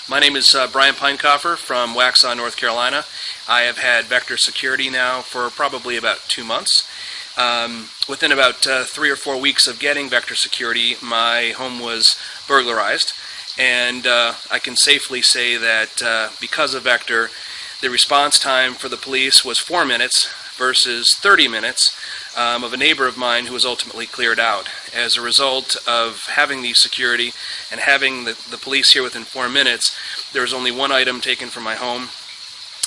My name is Brian Pinecoffer from Waxhaw, North Carolina. I have had Vector Security now for probably about 2 months. Within about 3 or 4 weeks of getting Vector Security, my home was burglarized, and I can safely say that because of Vector, the response time for the police was 4 minutes versus 30 minutes of a neighbor of mine who was ultimately cleared out. As a result of having the security and having the police here within 4 minutes, there was only one item taken from my home,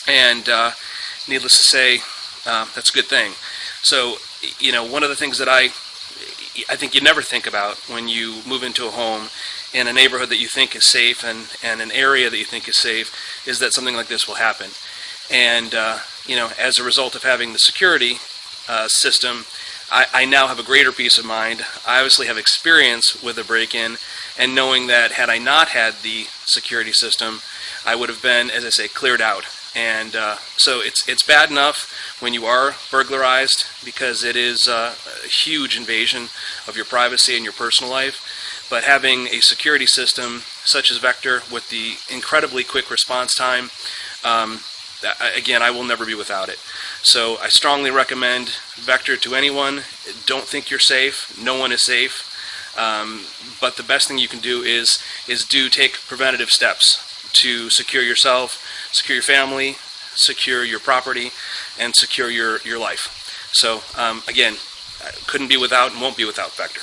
and needless to say, that's a good thing. So, you know, one of the things that I think you never think about when you move into a home in a neighborhood that you think is safe and an area that you think is safe is that something like this will happen. And you know, as a result of having the security system, I now have a greater peace of mind. I obviously have experience with a break-in, and knowing that had I not had the security system, I would have been, as I say, cleared out. And so it's bad enough when you are burglarized, because it is a huge invasion of your privacy and your personal life. But having a security system such as Vector with the incredibly quick response time, again, I will never be without it. So I strongly recommend Vector to anyone. Don't think you're safe. No one is safe. But the best thing you can do is take preventative steps to secure yourself, secure your family, secure your property, and secure your life. So again, I couldn't be without and won't be without Vector.